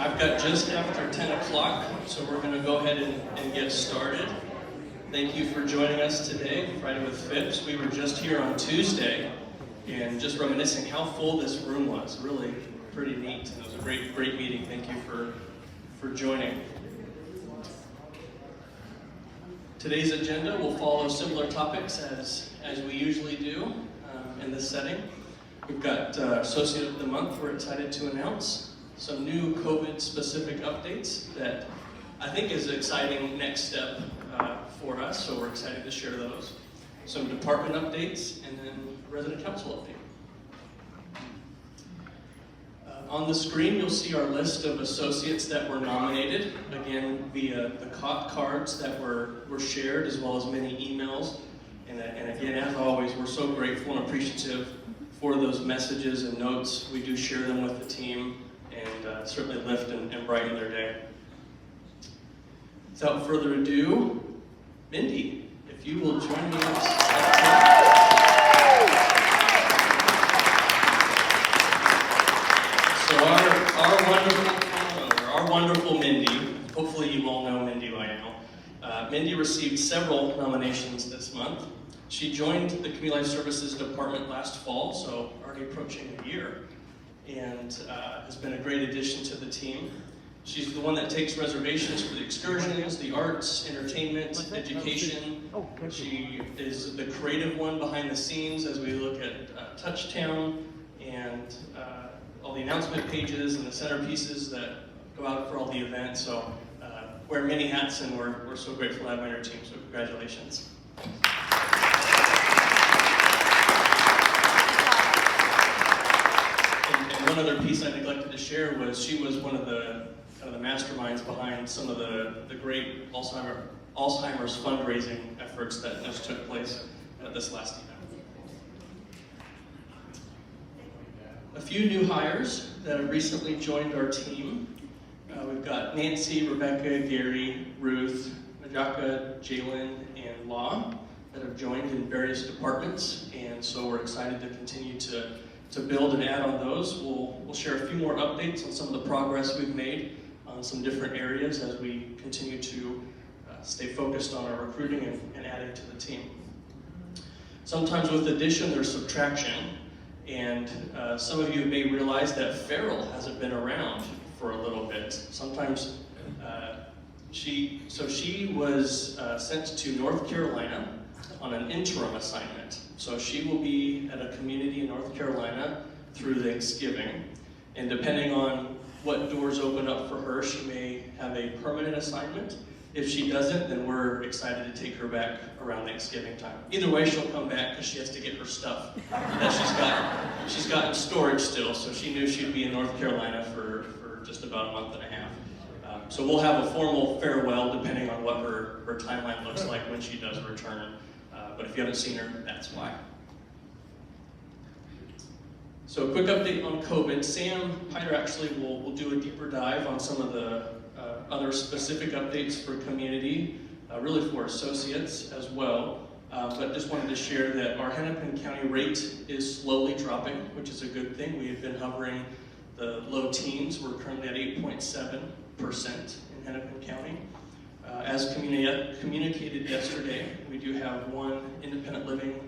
I've got just after 10 o'clock, so we're going to go ahead and get started. Thank you for joining us today, Friday with Phipps. We were just here on Tuesday, and just reminiscing how full this room was. Really pretty neat. It was a great meeting. Thank you for joining. Today's agenda will follow similar topics as we usually do in this setting. We've got Associate of the Month we're excited to announce. Some new COVID-specific updates that I think is an exciting next step for us, so we're excited to share those. Some department updates, and then resident council update. On the screen, you'll see our list of associates that were nominated, again, via the cards that were shared, as well as many emails. And again, as always, we're so grateful and appreciative for those messages and notes. We do share them with the team, and certainly lift and brighten their day. Without further ado, Mindy, if you will join me up. So our wonderful Mindy, hopefully you all know Mindy by now. Mindy received several nominations this month. She joined the Community Life Services Department last fall, so already approaching a year, and has been a great addition to the team. She's the one that takes reservations for the excursions, the arts, entertainment, education. She is the creative one behind the scenes as we look at Touchtown and all the announcement pages and the centerpieces that go out for all the events. So wear many hats, and we're so grateful to have her on our team, so congratulations. And one other piece I neglected to share was she was one of the masterminds behind some of the great Alzheimer's fundraising efforts that just took place at this last event. A few new hires that have recently joined our team. We've got Nancy, Rebecca, Gary, Ruth, Najaka, Jalen, and Law that have joined in various departments, and so we're excited to continue to build and add on those. We'll share a few more updates on some of the progress we've made on some different areas as we continue to stay focused on our recruiting and adding to the team. Sometimes with addition, there's subtraction, and some of you may realize that Farrell hasn't been around for a little bit. Sometimes she was sent to North Carolina on an interim assignment. So she will be at a community in North Carolina through Thanksgiving, and depending on what doors open up for her, she may have a permanent assignment. If she doesn't, then we're excited to take her back around Thanksgiving time. Either way, she'll come back because she has to get her stuff that she's got in storage still, so she knew she'd be in North Carolina for just about a month and a half. So we'll have a formal farewell depending on what her timeline looks like when she does return. But if you haven't seen her, that's why. So a quick update on COVID. Sam Piter actually will do a deeper dive on some of the other specific updates for community, really for associates as well. But just wanted to share that our Hennepin County rate is slowly dropping, which is a good thing. We have been hovering the low teens. We're currently at 8.7% in Hennepin County. As communicated yesterday, we do have one independent living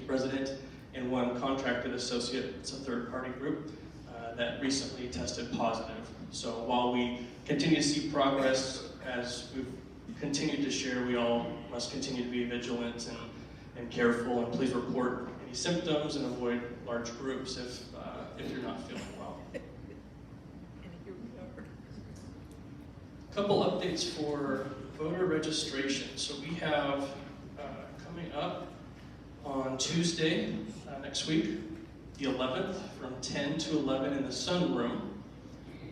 resident, and one contracted associate. It's a third-party group that recently tested positive. So while we continue to see progress, as we've continued to share, we all must continue to be vigilant and careful, and please report any symptoms and avoid large groups if you're not feeling well. A couple updates for voter registration. So we have coming up on Tuesday next week, the 11th, from 10 to 11 in the Sunroom.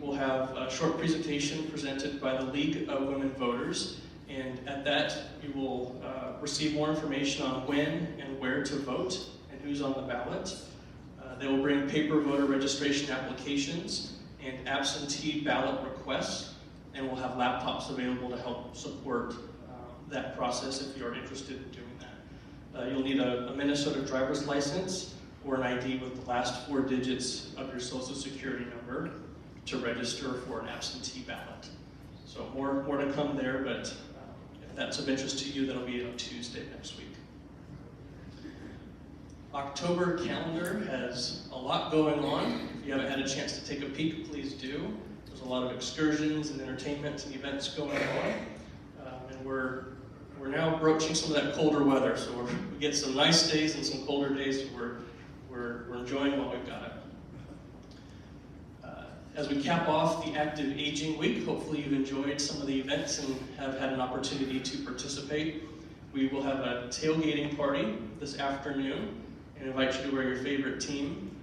We'll have a short presentation presented by the League of Women Voters, and at that you will receive more information on when and where to vote and who's on the ballot. They will bring paper voter registration applications and absentee ballot requests, and we'll have laptops available to help support that process if you're interested in doing that. You'll need a Minnesota driver's license or an ID with the last 4 digits of your social security number. to register for an absentee ballot. So more to come there, but if that's of interest to you, that'll be on Tuesday next week. October calendar has a lot going on. If you haven't had a chance to take a peek, please do. There's a lot of excursions and entertainment and events going on. And we're now broaching some of that colder weather. So we get some nice days and some colder days. So we're enjoying what we've got. As we cap off the Active Aging Week, hopefully you've enjoyed some of the events and have had an opportunity to participate. We will have a tailgating party this afternoon and invite you to wear your favorite team.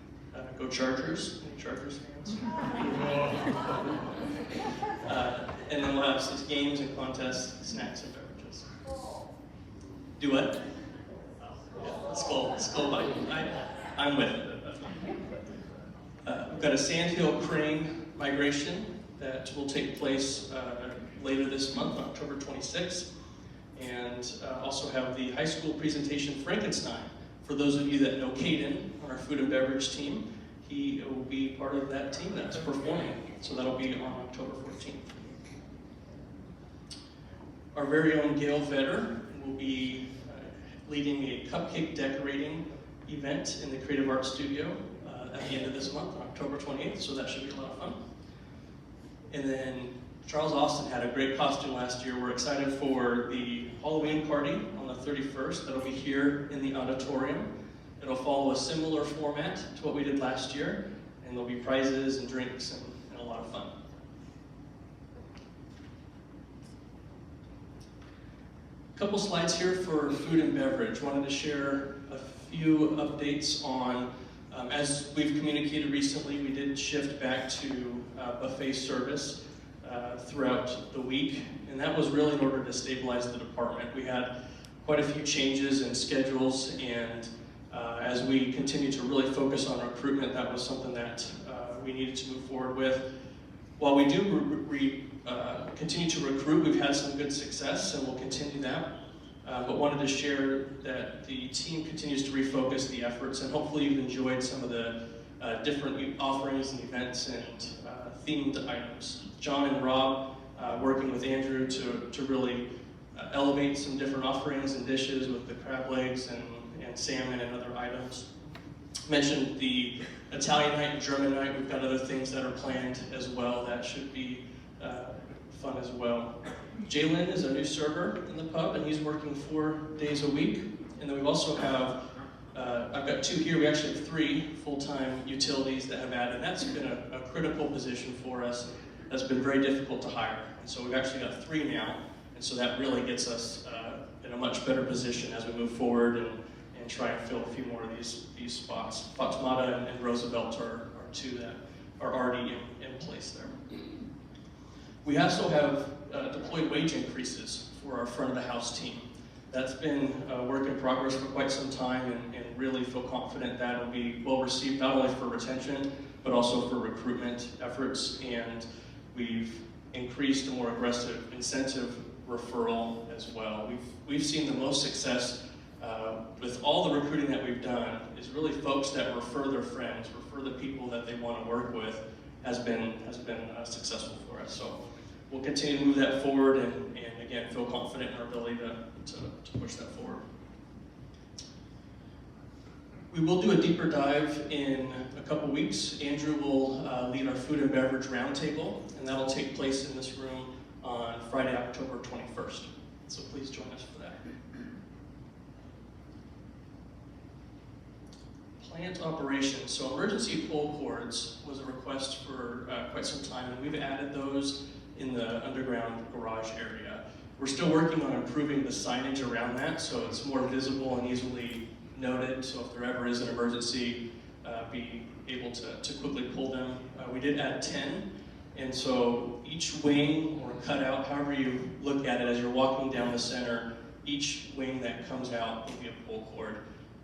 Go Chargers. Any Chargers fans? And then we'll have some games and contests, snacks and beverages. Do what? Yeah, let's go by. I'm with it. We've got a sandhill crane migration that will take place later this month, October 26th. And also have the high school presentation Frankenstein. For those of you that know Caden on our food and beverage team, he will be part of that team that's performing. So that'll be on October 14th. Our very own Gail Vetter will be leading a cupcake decorating event in the Creative Arts Studio at the end of this month, on October 28th, so that should be a lot of fun. And then Charles Austin had a great costume last year. We're excited for the Halloween party on the 31st. That'll be here in the auditorium. It'll follow a similar format to what we did last year, and there'll be prizes and drinks and a lot of fun. A couple slides here for food and beverage. Wanted to share a few updates on, as we've communicated recently, we did shift back to buffet service throughout the week, and that was really in order to stabilize the department. We had quite a few changes in schedules, and as we continue to really focus on recruitment, that was something that we needed to move forward with. While we do continue to recruit, we've had some good success, and we'll continue that. But wanted to share that the team continues to refocus the efforts, and hopefully you've enjoyed some of the different offerings and events and themed items. John and Rob working with Andrew to really elevate some different offerings and dishes with the crab legs and salmon and other items. Mentioned the Italian night and German night. We've got other things that are planned as well that should be fun as well. Jalen is a new server in the pub, and he's working 4 days a week. And then we also have, I've got 2 here, we actually have 3 full-time utilities that have added. And that's been a critical position for us. That's been very difficult to hire. And so we've actually got 3 now. And so that really gets us in a much better position as we move forward and try and fill a few more of these spots. Fatimata and Roosevelt are 2 that are already in place there. We also have deployed wage increases for our front of the house team. That's been a work in progress for quite some time, and really feel confident that it'll be well received, not only for retention, but also for recruitment efforts. And we've increased a more aggressive incentive referral as well. We've seen the most success with all the recruiting that we've done is really folks that refer their friends, refer the people that they want to work with, has been successful for us. So we'll continue to move that forward, and again, feel confident in our ability to push that forward. We will do a deeper dive in a couple weeks. Andrew will lead our food and beverage roundtable, and that'll take place in this room on Friday, October 21st. So please join us for that. Plant operations. So emergency pull cords was a request for quite some time, and we've added those in the underground garage area. We're still working on improving the signage around that so it's more visible and easily noted, so if there ever is an emergency, be able to quickly pull them. We did add 10, and so each wing or cutout, however you look at it as you're walking down the center, each wing that comes out will be a pull cord.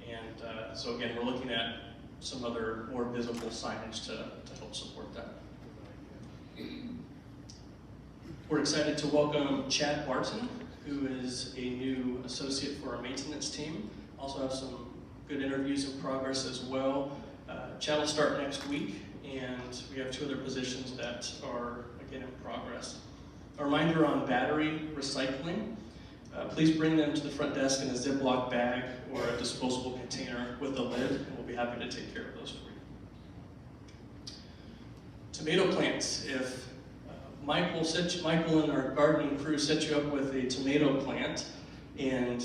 And so again, we're looking at some other more visible signage to help support that. We're excited to welcome Chad Barton, who is a new associate for our maintenance team. Also have some good interviews in progress as well. Chad will start next week, and we have 2 other positions that are, again, in progress. A reminder on battery recycling. Please bring them to the front desk in a Ziploc bag or a disposable container with a lid, and we'll be happy to take care of those for you. Tomato plants. If Michael and our gardening crew set you up with a tomato plant and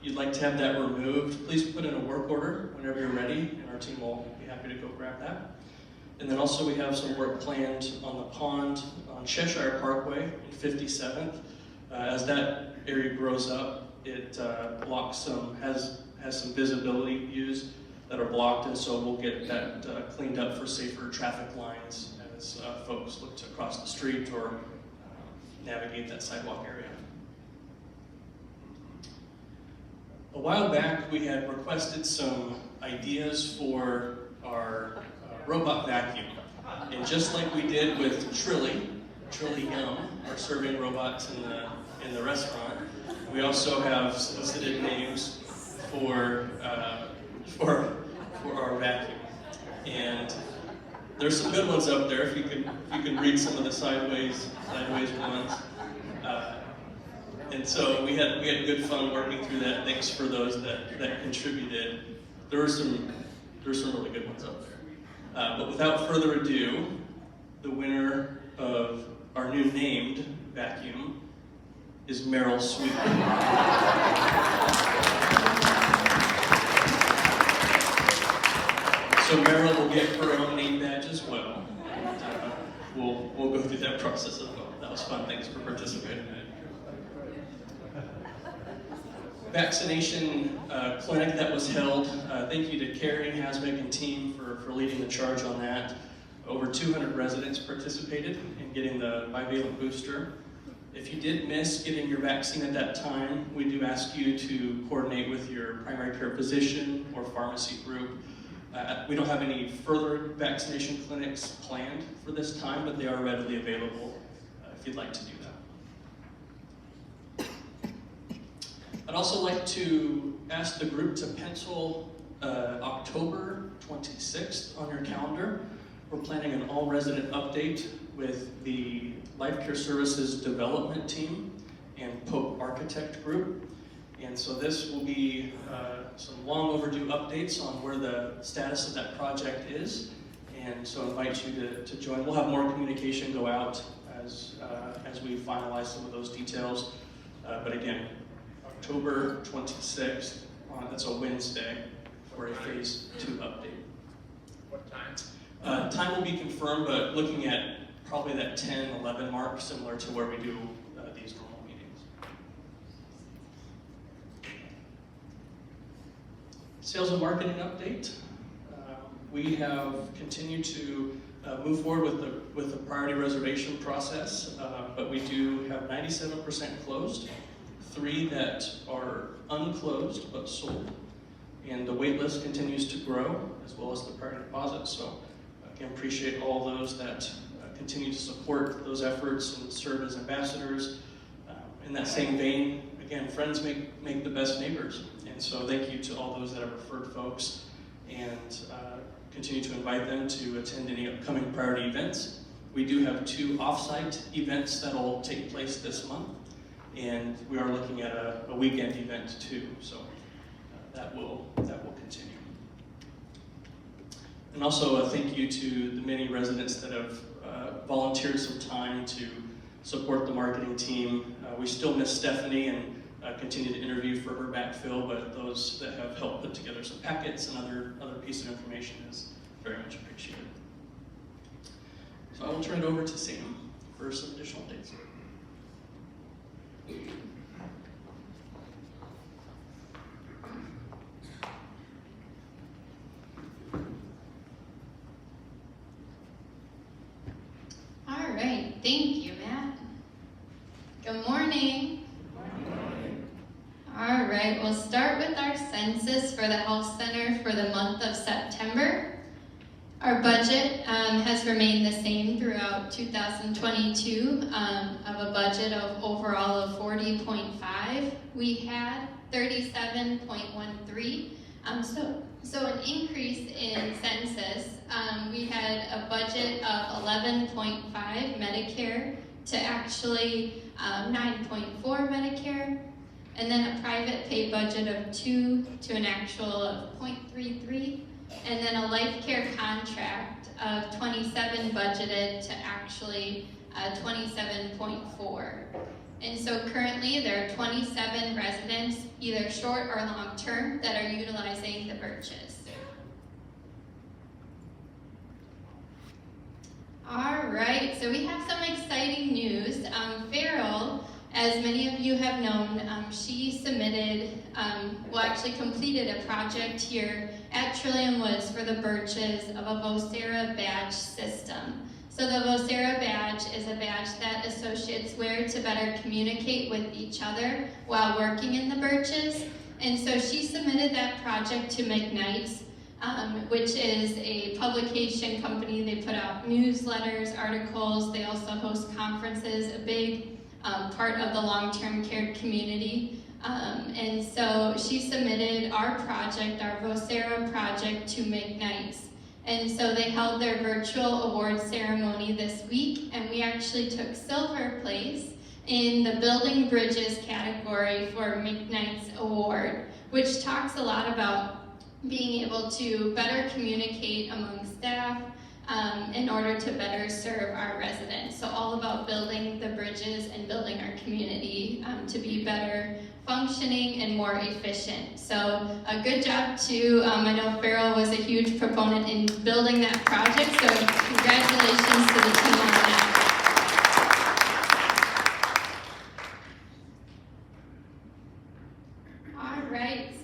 you'd like to have that removed, please put in a work order whenever you're ready, and our team will be happy to go grab that. And then also we have some work planned on the pond on Cheshire Parkway in 57th. As that area grows up, it has some visibility views that are blocked, and so we'll get that cleaned up for safer traffic lines as folks look to cross the street or navigate that sidewalk area. A while back, we had requested some ideas for our robot vacuum. And just like we did with Trilly Yum, our serving robots in the restaurant, we also have solicited names for our vacuum. And there's some good ones up there. If you can read some of the sideways ones. And so we had good fun working through that. Thanks for those that contributed. There were some really good ones up there. But without further ado, the winner of our new named vacuum is Meryl Sweet. So Meryl will get her own name badge as well. And, we'll go through that process as well. That was fun. Thanks for participating in it. Vaccination clinic that was held. Thank you to Carrie, Hasmick, and team for leading the charge on that. Over 200 residents participated in getting the bivalent booster. If you did miss getting your vaccine at that time, we do ask you to coordinate with your primary care physician or pharmacy group. We don't have any further vaccination clinics planned for this time, but they are readily available if you'd like to do that. I'd also like to ask the group to pencil October 26th on your calendar. We're planning an all-resident update with the Life Care Services Development Team and Pope Architect Group. And so this will be some long overdue updates on where the status of that project is. And so I invite you to join. We'll have more communication go out as we finalize some of those details. But again, October 26th, that's a Wednesday, for a Phase 2 update. What time? Time will be confirmed, but looking at probably that 10, 11 mark, similar to where we do these normal meetings. Sales and marketing update. We have continued to move forward with the priority reservation process, but we do have 97% closed, 3 that are unclosed but sold. And the wait list continues to grow, as well as the priority deposit. So again, appreciate all those that continue to support those efforts and serve as ambassadors. In that same vein, again, friends make the best neighbors. And so thank you to all those that have referred folks, and continue to invite them to attend any upcoming priority events. We do have 2 off-site events that will take place this month, and we are looking at a weekend event too. So that will continue. And also a thank you to the many residents that have volunteered some time to support the marketing team. We still miss Stephanie and continue to interview for her backfill, but those that have helped put together some packets and other piece of information is very much appreciated. So I will turn it over to Sam for some additional updates. All right, thank you, Matt. Good morning. All right, we'll start with our census for the Health Center for the month of September. Our budget has remained the same throughout 2022 of a budget of overall of 40.5. We had 37.13. So So an increase in census, we had a budget of 11.5 Medicare to actually 9.4 Medicare, and then a private pay budget of 2 to an actual of 0.33, and then a life care contract of 27 budgeted to actually 27.4. And so currently there are 27 residents, either short or long term, that are utilizing the Birches. All right, so we have some exciting news. Farrell, as many of you have known, she submitted, actually completed a project here at Trillium Woods for the Birches of a Vocera badge system. So the Vocera badge is a badge that associates wear to better communicate with each other while working in the Birches. And so she submitted that project to McKnight's, which is a publication company. They put out newsletters, articles. They also host conferences, a big part of the long-term care community. And so she submitted our project, our Vocera project, to McKnight's. And so they held their virtual award ceremony this week, and we actually took silver place in the Building Bridges category for McKnight's Award, which talks a lot about being able to better communicate among staff in order to better serve our residents. So all about building the bridges and building our community to be better functioning and more efficient. So a good job to, I know Farrell was a huge proponent in building that project, so congratulations to the team on that. All right,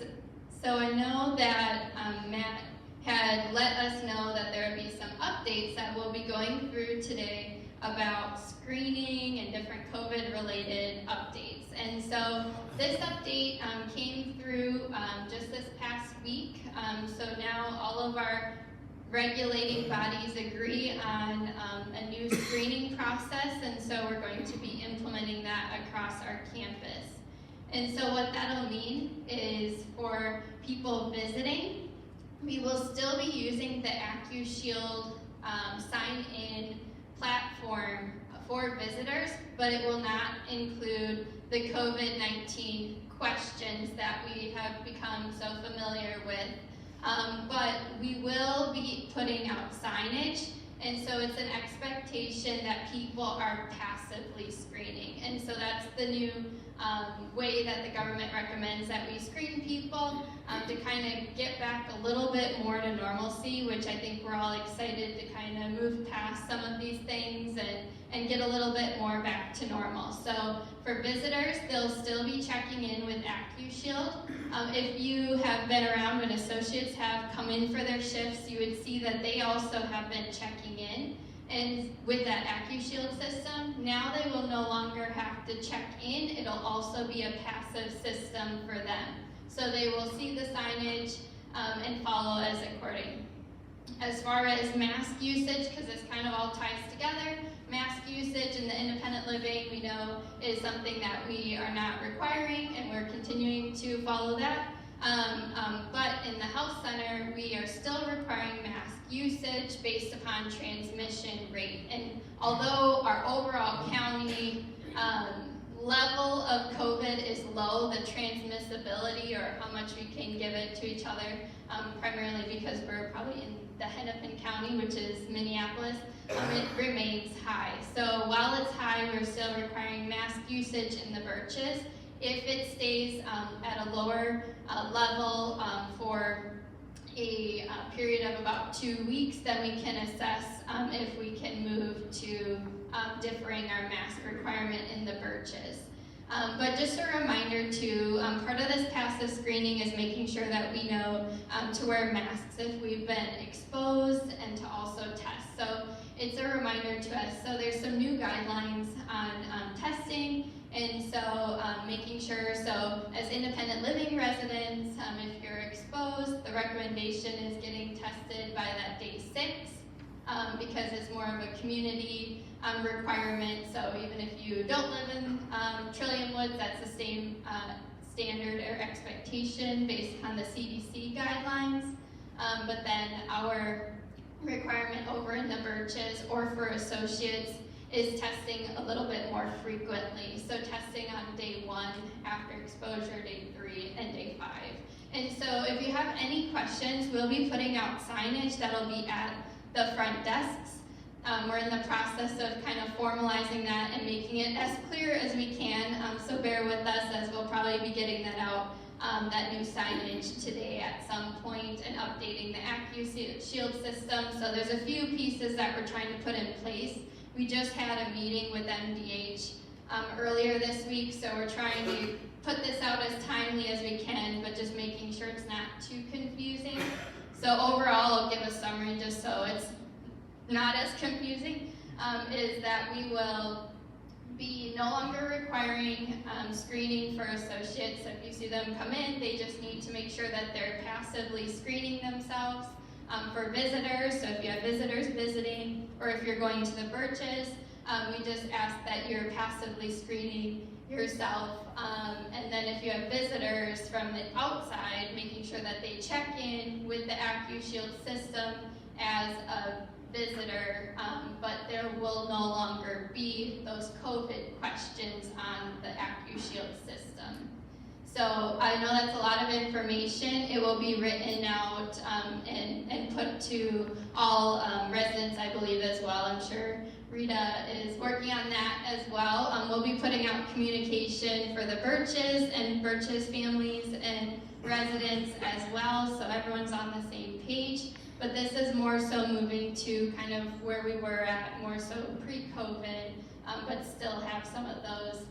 so I know that Matt had let us know that there would be some updates that we'll be going through today about screening and different COVID-related updates. And so this update came through just this past week. So now all of our regulating bodies agree on a new screening process, and so we're going to be implementing that across our campus. And so what that'll mean is for people visiting, we will still be using the AccuShield sign-in platform for visitors, but it will not include the COVID-19 questions that we have become so familiar with. But we will be putting out signage, and so it's an expectation that people are passively screening. And so that's the new way that the government recommends that we screen people to kind of get back a little bit more to normalcy, which I think we're all excited to kind of move past some of these things and get a little bit more back to normal. So for visitors, they'll still be checking in with AccuShield. If you have been around when associates have come in for their shifts, you would see that they also have been checking in. And with that AccuShield system, now they will no longer have to check in. It'll also be a passive system for them. So they will see the signage and follow as according. As far as mask usage, because this kind of all ties together, mask usage in the independent living, we know, is something that we are not requiring, and we're continuing to follow that. But in the health center, we are still requiring mask usage based upon transmission rate. And although our overall county level of COVID is low, the transmissibility, or how much we can give it to each other, primarily because we're probably in the Hennepin County, which is Minneapolis, it remains high. So while it's high, we're still requiring mask usage in the Birches. If it stays at a lower level for a period of about 2 weeks, then we can assess if we can move to differing our mask requirement in the Birches. But just a reminder too, part of this passive screening is making sure that we know to wear masks if we've been exposed and to also test. So it's a reminder to us. So there's some new guidelines on testing, and so making sure, so as independent living residents, if you're exposed, the recommendation is getting tested by that day 6 because it's more of a community requirement. So even if you don't live in Trillium Woods, that's the same standard or expectation based on the CDC guidelines. but then our requirement over in the Birches or for associates is testing a little bit more frequently. So testing on day 1, after exposure, day 3, and day 5. And so if you have any questions, we'll be putting out signage that'll be at the front desks. We're in the process of kind of formalizing that and making it as clear as we can. So bear with us as we'll probably be getting that out, that new signage today at some point, and updating the AccuShield system. So there's a few pieces that we're trying to put in place. We just had a meeting with MDH earlier this week, so we're trying to put this out as timely as we can, but just making sure it's not too confusing. So overall, I'll give a summary just so it's not as confusing, is that we will be no longer requiring screening for associates. So if you see them come in, they just need to make sure that they're passively screening themselves. For visitors, so if you have visitors visiting, or if you're going to the Birches, we just ask that you're passively screening yourself. And then if you have visitors from the outside, making sure that they check in with the AccuShield system as a visitor, but there will no longer be those COVID questions on the AccuShield system. So I know that's a lot of information. It will be written out and put to all residents, I believe, as well. I'm sure Rita is working on that as well. We'll be putting out communication for the Birches and Birches families and residents as well, so everyone's on the same page. But this is more so moving to kind of where we were at, more so pre-COVID, but still have some of those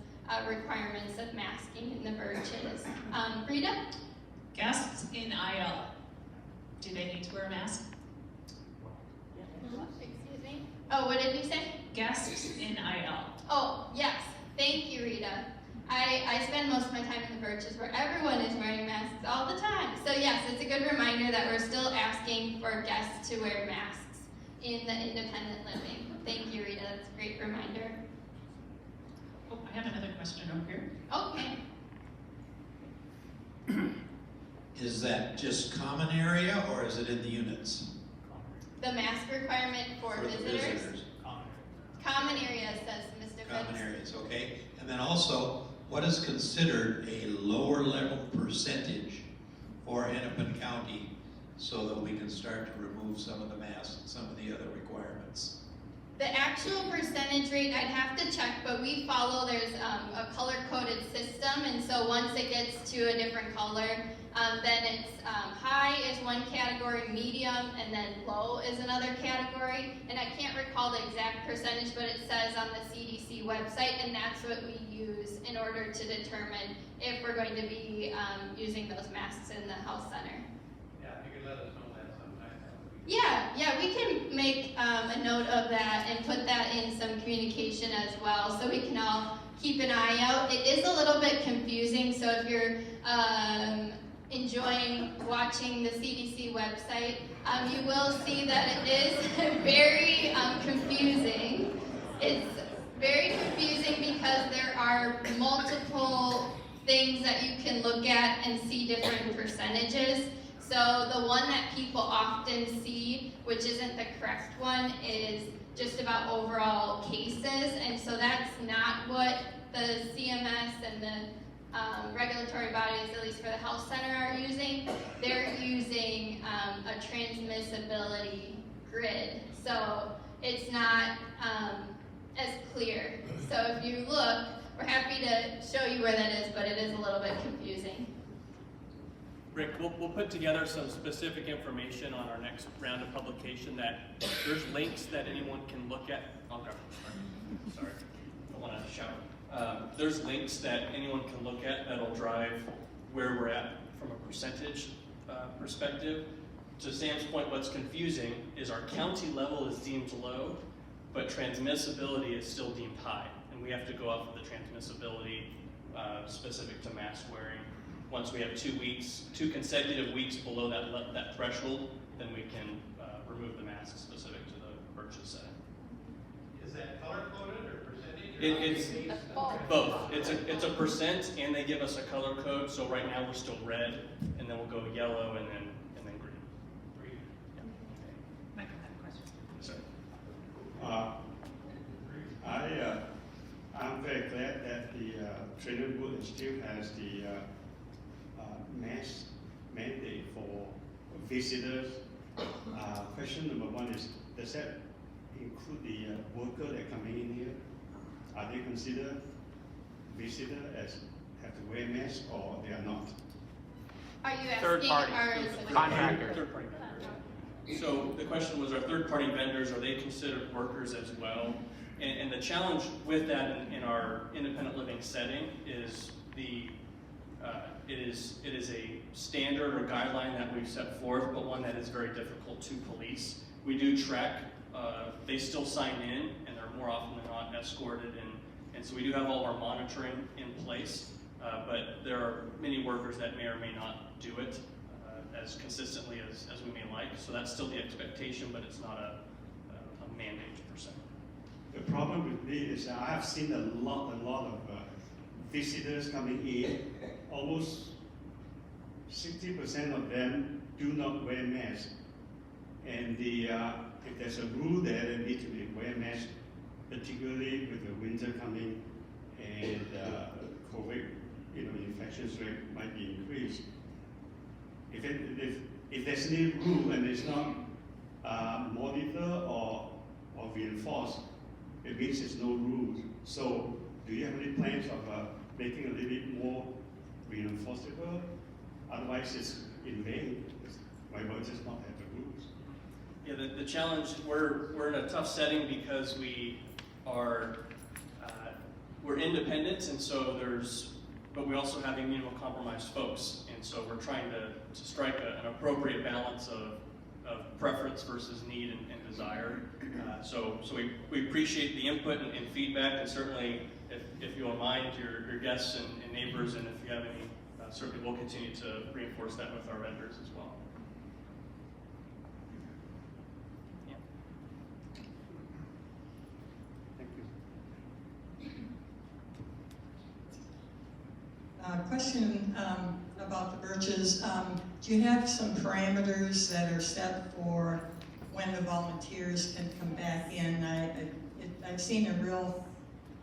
requirements of masking in the Birches. Rita? Guests in IL, do they need to wear a mask? Excuse me? Oh, what did you say? Guests in IL. Oh, yes. Thank you, Rita. I spend most of my time in the Birches where everyone is wearing masks all the time. So yes, it's a good reminder that we're still asking for guests to wear masks in the independent living. Thank you, Rita. That's a great reminder. Oh, I have another question over here. Okay. Is that just common area or is it in the units? The mask requirement for the visitors? Common area, says Mr. Phipps. Common areas, okay. And then also, what is considered a lower level percentage for Hennepin County so that we can start to remove some of the masks and some of the other requirements? The actual percentage rate, I'd have to check, but we follow, there's a color-coded system, and so once it gets to a different color, then it's high is one category, medium, and then low is another category. And I can't recall the exact percentage, but it says on the CDC website, and that's what we use in order to determine if we're going to be using those masks in the health center. Yeah, if you could let us know that sometime. Yeah, we can make a note of that and put that in some communication as well, so we can all keep an eye out. It is a little bit confusing, so if you're enjoying watching the CDC website, you will see that it is very confusing. It's very confusing because there are multiple things that you can look at and see different percentages. So the one that people often see, which isn't the correct one, is just about overall cases, and so that's not what the CMS and the regulatory bodies, at least for the health center, are using. They're using a transmissibility grid, so it's not as clear. So if you look, we're happy to show you where that is, but it is a little bit confusing. Rick, we'll put together some specific information on our next round of publication that there's links that anyone can look at. Okay, sorry, I want to shout. There's links that anyone can look at that'll drive where we're at from a percentage perspective. To Sam's point, what's confusing is our county level is deemed low, but transmissibility is still deemed high, and we have to go off of the transmissibility specific to mask wearing. Once we have 2 consecutive weeks below that threshold, then we can remove the mask specific to the Birches setting. Is that color-coded or percentage? It's both. It's a percent, and they give us a color code. So right now we're still red, and then we'll go yellow, and then green. still has the mask mandate for visitors. Question number one is, does that include the worker that coming in here? Are they considered visitor as have to wear mask or they are not? Are you Third asking party, ours? contractor. Third-party vendors. So the question was, our third-party vendors, are they considered workers as well? And the challenge with that in our independent living setting is it is a standard or guideline that we've set forth, but one that is very difficult to police. We do track, they still sign in, and they're more often than not escorted, and so we do have all of our monitoring in place, but there are many workers that may or may not do it as consistently as we may like, so that's still the expectation, but it's not a mandate per se. The problem with me is that I have seen a lot of visitors coming in. Almost 60% of them do not wear masks. And if there's a rule there, they need to wear masks, particularly with the winter coming and COVID, infections rate might be increased. If there's any rule and it's not monitored or reinforced, it means there's no rules. So do you have any plans of making a little bit more reinforceable? Otherwise it's in vain. Why not just not have the rules? Yeah, the challenge, we're in a tough setting because we are, we're independent, and so but we also have immunocompromised folks, and so we're trying to strike an appropriate balance of preference versus need and desire. So we appreciate the input and feedback, and certainly if you don't mind, your guests and neighbors, and if you have any, certainly we'll continue to reinforce that with our vendors as well. Question about the Birches. Do you have some parameters that are set for when the volunteers can come back in? I've seen a real,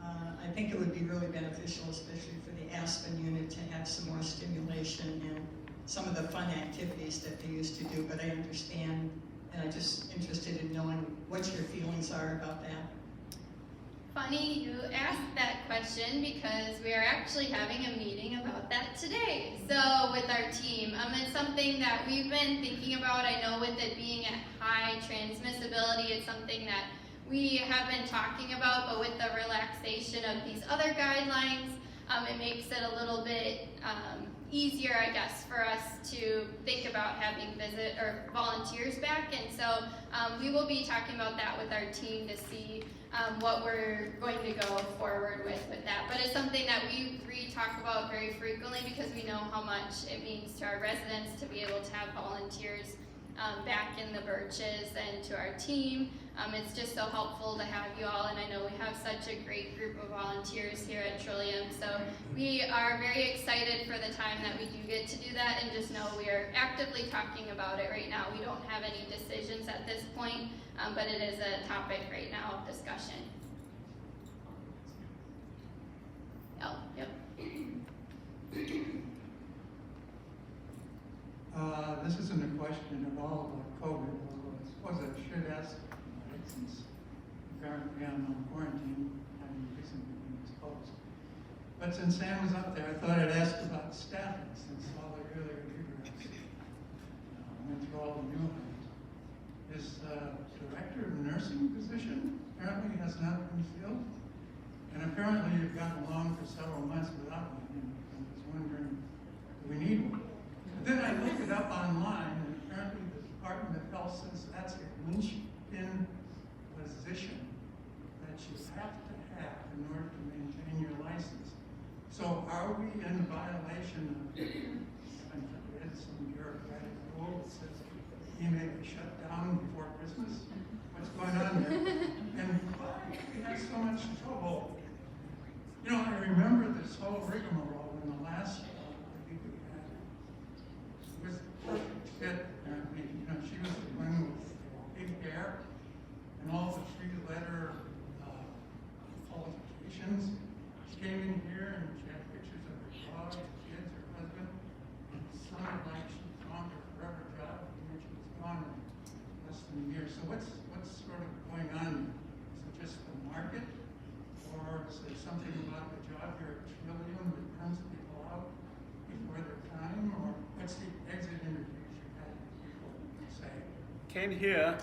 I think it would be really beneficial, especially for the Aspen unit, to have some more stimulation and some of the fun activities that they used to do, but I understand, and I'm just interested in knowing what your feelings are about that. Funny you asked that question because we are actually having a meeting about that today. So with our team, it's something that we've been thinking about. I know with it being at high transmissibility, it's something that we have been talking about, but with the relaxation of these other guidelines, it makes it a little bit easier, I guess, for us to think about having volunteers back. And so we will be talking about that with our team to see what we're going to go forward with that. But it's something that we talk about very frequently because we know how much it means to our residents to be able to have volunteers back in the Birches, and to our team. It's just so helpful to have you all, and I know we have such a great group of volunteers here at Trillium, so we are very excited for the time that we do get to do that, and just know we are actively talking about it right now. We don't have any decisions at this point, but it is a topic right now of discussion. Oh, yep. This isn't a question at all about COVID, although I suppose I should ask about it since apparently I'm on quarantine, having recently been exposed. But since Sam was up there, I thought I'd ask about staffing, since all the earlier leaders went through all the new hires. This director of nursing position apparently has not been filled, and apparently you've gotten along for several months without one, and I was wondering, do we need one? Then I looked it up online, and apparently the Department of Health says that's a linchpin position that you have to have in order to maintain your license. So are we in violation of, I read some bureaucratic rule that says he may be shut down before Christmas? What's going on there? And why do we have so much trouble? I remember this whole rigmarole in the last was a perfect fit, apparently. She was the one with big hair and all the three-letter qualifications. She came in here and she had pictures of her going on? Is it just the market? Or is there something about the job here at Trillium that turns people out before their time? Or what's the exit interviews you had people say? Can't hear.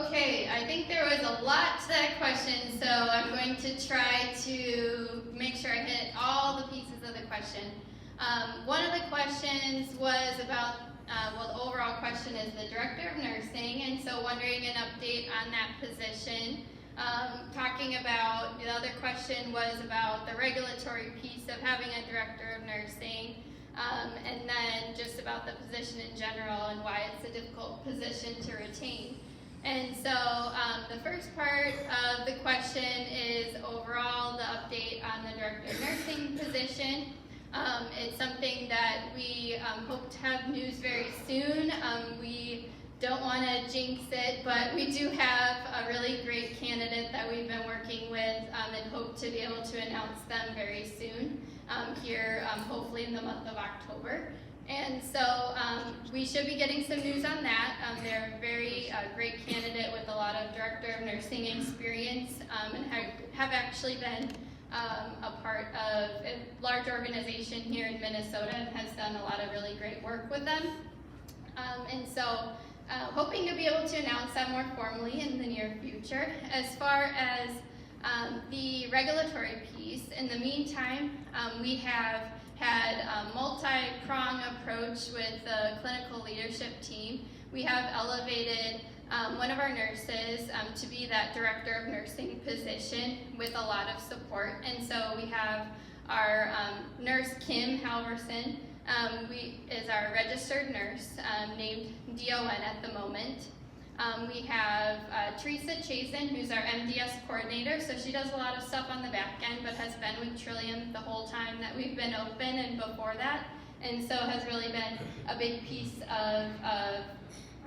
Okay, I think there was a lot to that question, so I'm going to try to make sure I hit all the pieces of the question. One of the questions was about, well, the overall question is the Director of Nursing, and so wondering an update on that position. Talking about, the other question was about the regulatory piece of having a Director of Nursing, and then just about the position in general and why it's a difficult position to retain. And so the first part of the question is overall the update on the Director of Nursing position. It's something that we hope to have news very soon. We don't want to jinx it, but we do have a really great candidate that we've been working with and hope to be able to announce them very soon here, hopefully in the month of October. And so we should be getting some news on that. They're a very great candidate with a lot of Director of Nursing experience and have actually been a part of a large organization here in Minnesota and has done a lot of really great work with them. And so hoping to be able to announce that more formally in the near future. As far as the regulatory piece, in the meantime, we have had a multi-prong approach with the clinical leadership team. We have elevated one of our nurses to be that Director of Nursing position with a lot of support. And so we have our nurse, Kim Halverson, is our registered nurse, named DON at the moment. We have Teresa Chazen, who's our MDS coordinator, so she does a lot of stuff on the back end, but has been with Trillium the whole time that we've been open and before that, and so has really been a big piece of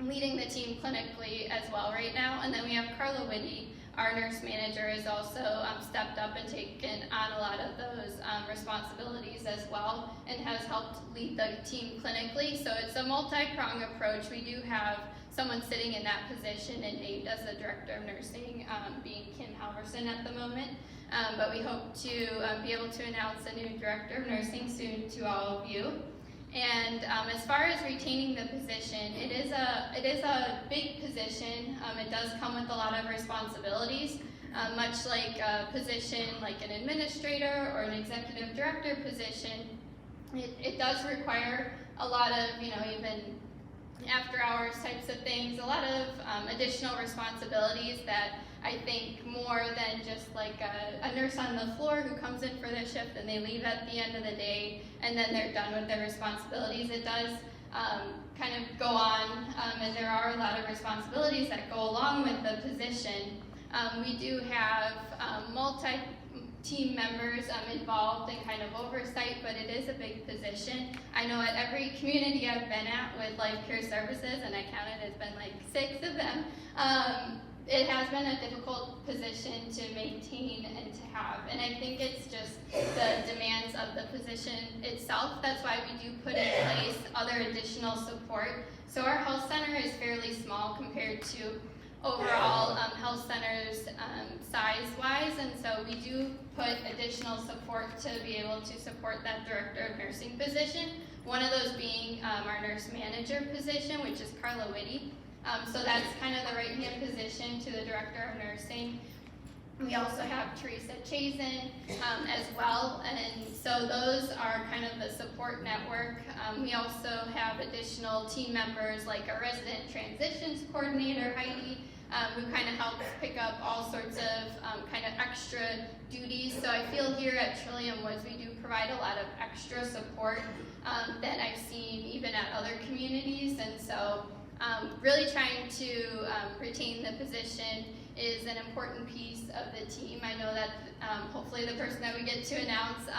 leading the team clinically as well right now. And then we have Carla Whitty, our nurse manager, has also stepped up and taken on a lot of those responsibilities as well and has helped lead the team clinically. So it's a multi-pronged approach. We do have someone sitting in that position and named as the Director of Nursing, being Kim Halverson at the moment. But we hope to be able to announce a new Director of Nursing soon to all of you. And as far as retaining the position, it is a big position. It does come with a lot of responsibilities, much like a position like an administrator or an executive director position. It does require a lot of, even after hours types of things, a lot of additional responsibilities that I think more than just like a nurse on the floor who comes in for their shift and they leave at the end of the day and then they're done with their responsibilities. It does kind of go on, and there are a lot of responsibilities that go along with the position. We do have multi-team members involved in kind of oversight, but it is a big position. I know at every community I've been at with Life Care Services, and I counted, it's been like 6 of them, it has been a difficult position to maintain and to have. And I think it's just the demands of the position itself. That's why we do put in place other additional support. So our health center is fairly small compared to overall health centers size-wise, and so we do put additional support to be able to support that Director of Nursing position. One of those being our nurse manager position, which is Carla Whitty. So that's kind of the right-hand position to the Director of Nursing. We also have Teresa Chazen as well, and so those are kind of the support network. We also have additional team members like a resident transitions coordinator, Heidi, who kind of helps pick up all sorts of kind of extra duties. So I feel here at Trillium Woods we do provide a lot of extra support that I've seen even at other communities, and so really trying to retain the position is an important piece of the team. I know that hopefully the person that we get to announce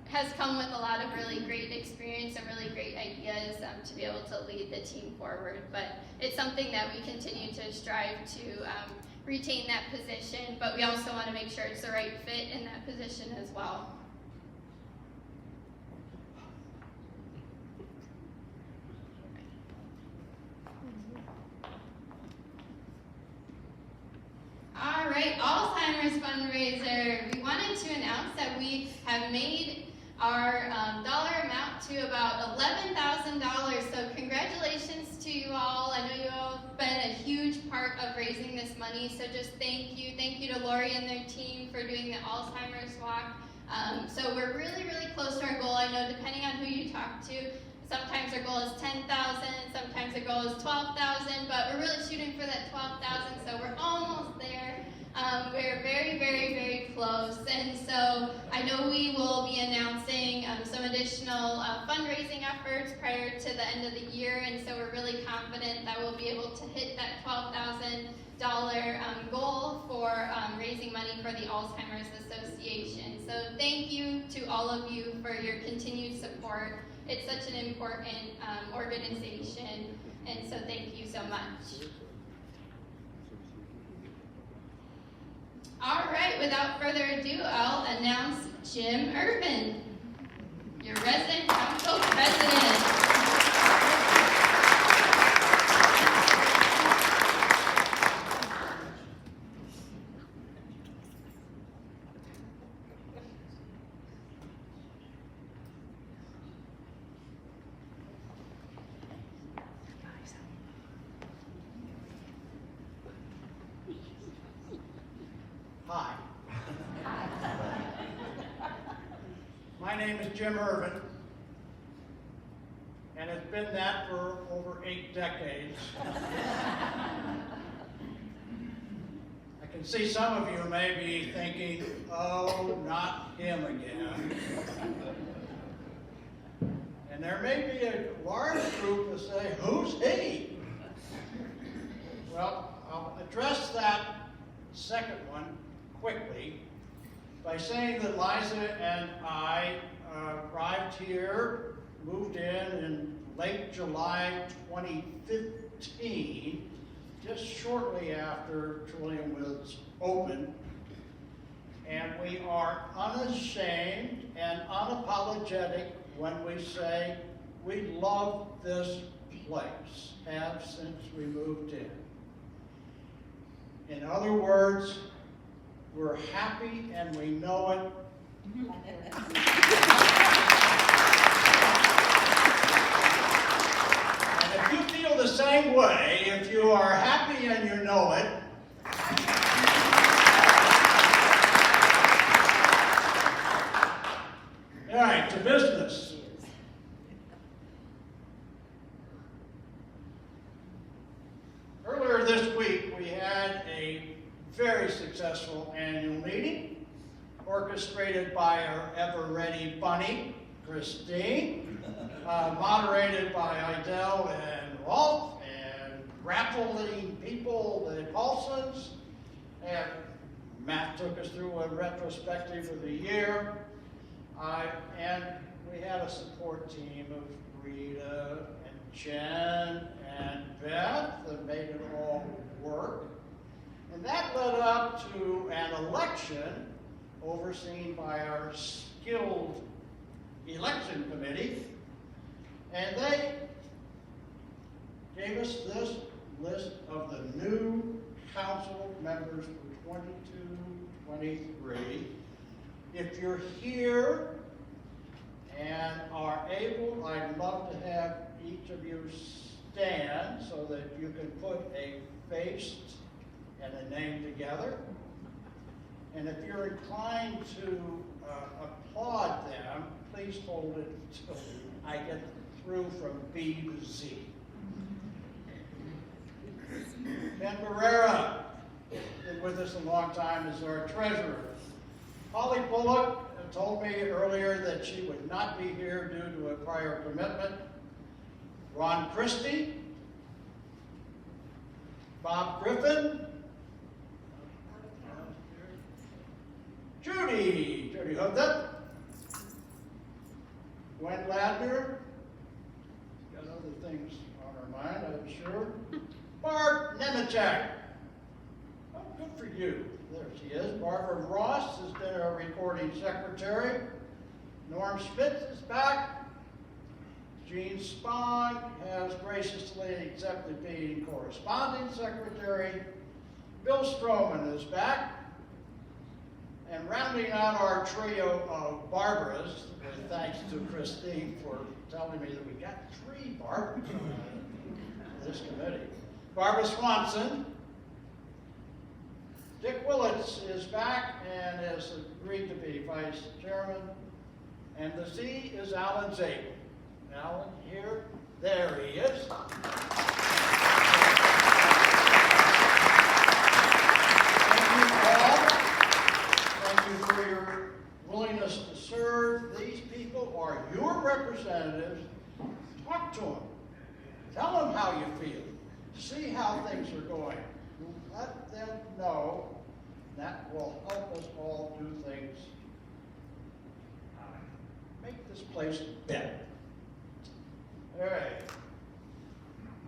has come with a lot of really great experience and really great ideas to be able to lead the team forward. But it's something that we continue to strive to retain that position, but we also want to make sure it's the right fit in that position as well. right, Alzheimer's fundraiser. We wanted to announce that we have made our dollar amount to about $11,000. So congratulations to you all. I know you all have been a huge part of raising this money. So just thank you. Thank you to Lori and their team for doing the Alzheimer's walk. So we're really, really close to our goal. I know depending on who you talk to, sometimes our goal is 10,000, sometimes our goal is 12,000, but we're really shooting for that 12,000, so we're almost there. We're very, very, very close, and so I know we will be announcing some additional fundraising efforts prior to the end of the year, and so we're really confident that we'll be able to hit that $12,000 goal for raising money for the Alzheimer's Association. So thank you to all of you for your continued support. It's such an important organization, and so thank you so much. All right, without further ado, I'll announce Jim Irvin, your resident council president. Hi. My name is Jim Irvin, and it's been that for over 8 decades. I can see some of you may be thinking, oh, not him again. And there may be a large group that say, who's he? Well, I'll address that second one quickly by saying that Liza and I arrived here, moved in late July 2015, just shortly after Trillium was opened. And we are unashamed and unapologetic when we say we love this place, have since we moved in. In other words, we're happy and we know it. And if you feel the same way, if you are happy and you know it, all right, to business. Earlier this week, we had a very successful annual meeting, orchestrated by our ever-ready bunny, Christine, moderated by Idell and Rolf, and raffling people, the Paulsons, and Matt took us through a retrospective of the year, and we had a support team of Rita and Jen and Beth that made it all work. And that led up to an election overseen by our skilled election committee. And they gave us this list of the new council members for 22-23. If you're here and are able, I'd love to have each of you stand so that you can put a face and a name together. And if you're inclined to applaud them, please hold it until I get through from B to Z. Ben Barrera, been with us a long time, is our treasurer. Holly Bullock told me earlier that she would not be here due to a prior commitment. Ron Christie, Bob Griffin, Judy Hookup, Gwen Ladner, got other things on her mind, I'm sure. Barb Nemechek, oh, good for you. There she is. Barbara Ross has been our recording secretary. Norm Spitz is back. Jean Spahn has graciously accepted being corresponding secretary. Bill Stroman is back. And rounding out our trio of Barbaras, with thanks to Christine for telling me that we got 3 Barbaras on this committee. Barbara Swanson. Dick Willits is back and has agreed to be vice chairman. And the Z is Alan Zabel. Alan, here, there he is. Thank you all. Thank you for your willingness to serve. These people are your representatives. Talk to them. Tell them how you feel. See how things are going. Let them know. That will help us all do things. Make this place better. All right.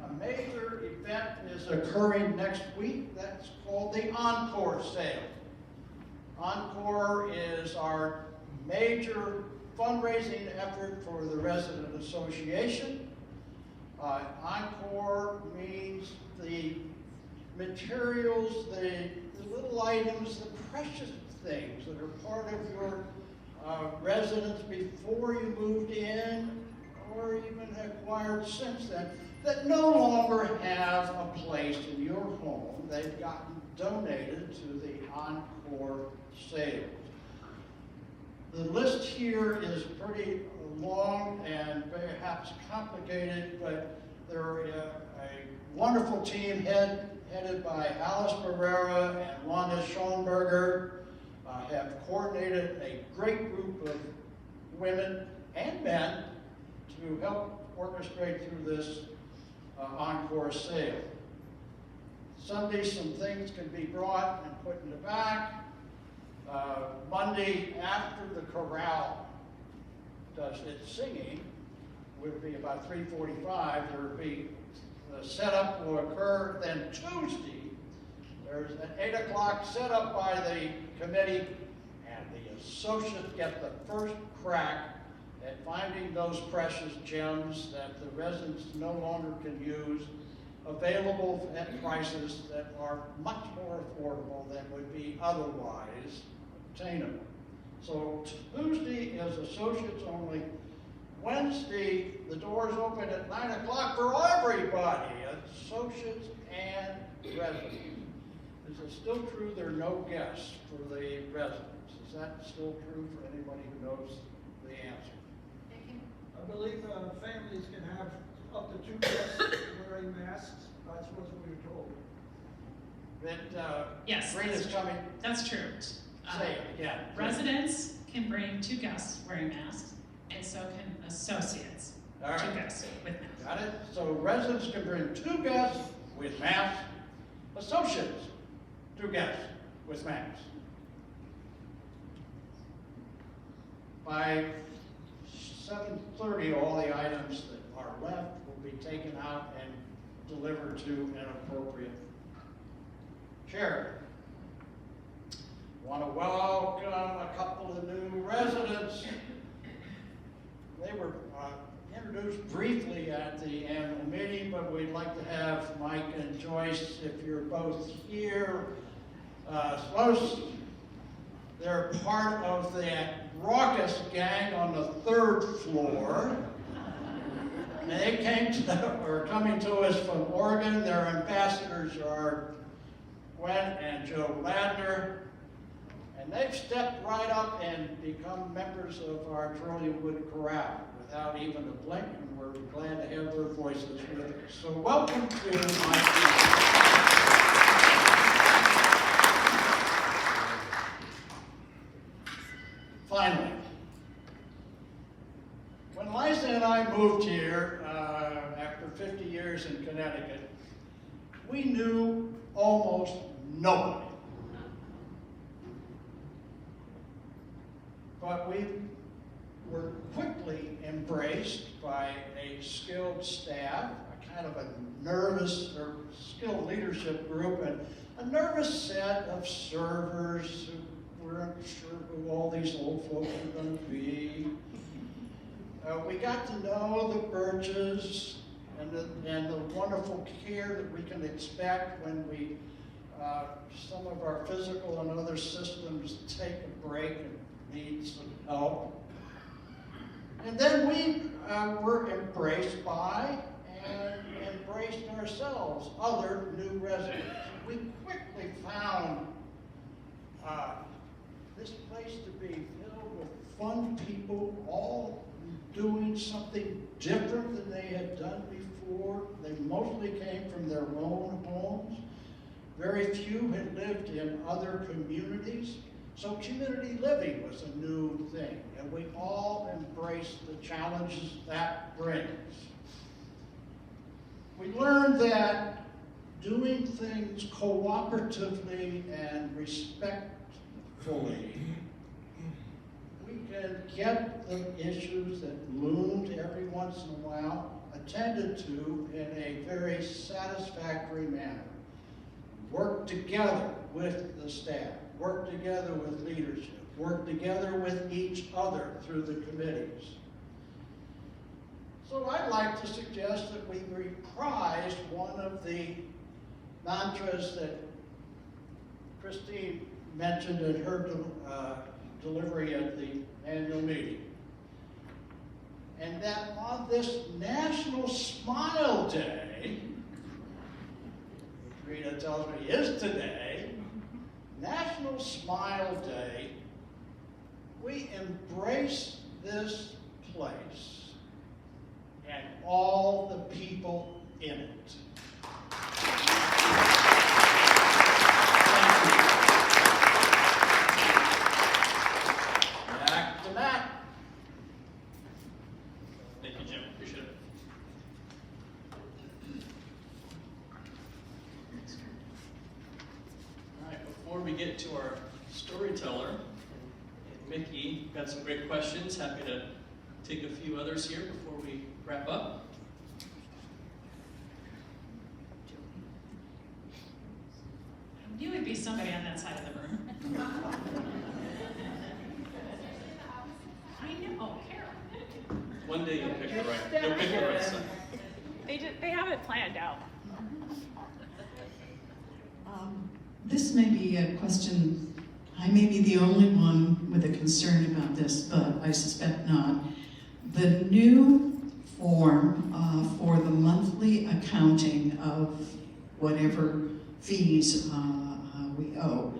A major event is occurring next week. That's called the Encore Sale. Encore is our major fundraising effort for the Resident Association. Encore means the materials, the little items, the precious things that are part of your residence before you moved in or even acquired since then that no longer have a place in your home. They've gotten donated to the Encore sales. The list here is pretty long and perhaps complicated, but they're a wonderful team headed by Alice Barrera and Wanda Schoenberger, have coordinated a great group of women and men to help orchestrate through this Encore sale. Sunday, some things can be brought and put in the back. Monday, after the chorale does its singing, would be about 3:45. There would be the setup will occur. Then Tuesday, there's an 8 o'clock setup by the committee, and the associates get the first crack at finding those precious gems that the residents no longer can use, available at prices that are much more affordable than would be otherwise obtainable. So Tuesday is associates only. Wednesday, the doors open at 9 o'clock for everybody, associates and residents. Is it still true there are no guests for the residents? Is that still true for anybody who knows the answer? I believe families can have up to 2 guests wearing masks. That's what we were told. That Yes, Rita's coming. That's true. Say it again. Residents can bring 2 guests wearing masks, and so can associates, All right. 2 guests with masks. Got it? So residents can bring 2 guests with masks. Associates, 2 guests with masks. By 7:30, all the items that are left will be taken out and delivered to an appropriate charity. Want to welcome a couple of new residents. They were introduced briefly at the annual meeting, but we'd like to have Mike and Joyce, if you're both here. Suppose they're part of that raucous gang on the 3rd floor. And they are coming to us from Oregon. Their ambassadors are Gwen and Joe Ladner. And they've stepped right up and become members of our Trilliumwood Chorale without even a blink, and we're glad to have their voices with us. So welcome to my team. Finally, when Liza and I moved here after 50 years in Connecticut, we knew almost nobody. But we were quickly embraced by a skilled staff, a kind of a nervous or skilled leadership group, and a nervous set of servers who weren't sure who all these old folks were going to be. We got to know the Birches and the wonderful care that we can expect when we some of our physical and other systems take a break and need some help. And then we were embraced by and embraced ourselves other new residents. We quickly found this place to be filled with fun people, all doing something different than they had done before. They mostly came from their own homes. Very few had lived in other communities. So community living was a new thing, and we all embraced the challenges that brings. We learned that doing things cooperatively and respectfully, we can get the issues that loomed every once in a while attended to in a very satisfactory manner. Work together with the staff, work together with leadership, work together with each other through the committees. So I'd like to suggest that we reprise one of the mantras that Christine mentioned in her delivery at the annual meeting. And that on this National Smile Day, Rita tells me is today, National Smile Day, we embrace this place and all the people in it. Back to Matt. Thank you, Jim. Appreciate it. All right, before we get to our storyteller, and Mickey got some great questions. Happy to take a few others here before we wrap up. You would be somebody on that side of the room. I know, Carol. One day you'll pick the right side. They have it planned out. This may be a question, I may be the only one with a concern about this, but I suspect not. The new form for the monthly accounting of whatever fees we owe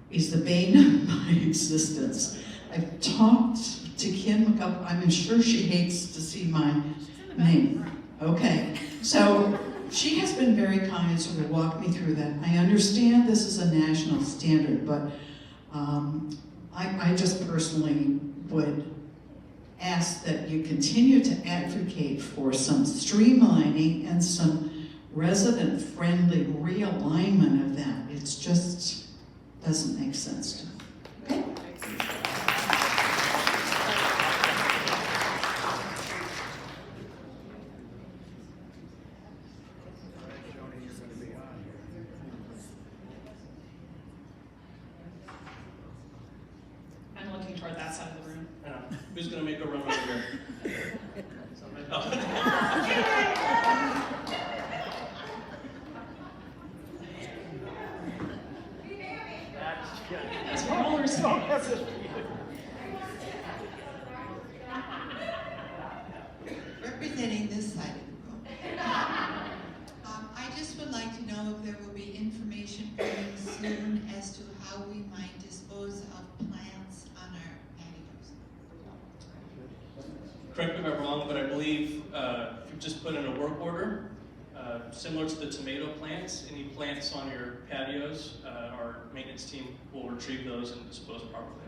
is the bane of my existence. I've talked to Kim a couple, I'm sure she hates to see my name. Okay, so she has been very kind and sort of walked me through that. I understand this is a national standard, but I just personally would ask that you continue to advocate for some streamlining and some resident-friendly realignment of that. It just doesn't make sense to me. Okay? I'm looking toward that side of the room. Who's going to make a run over here? Somebody? Oh. That's roller skates. Representing this side of the room. I just would like to know if there will be information coming soon as to how we might dispose of plants on our patios. Correct me if I'm wrong, but I believe you've just put in a work order, similar to the tomato plants. Any plants on your patios, our maintenance team will retrieve those and dispose properly.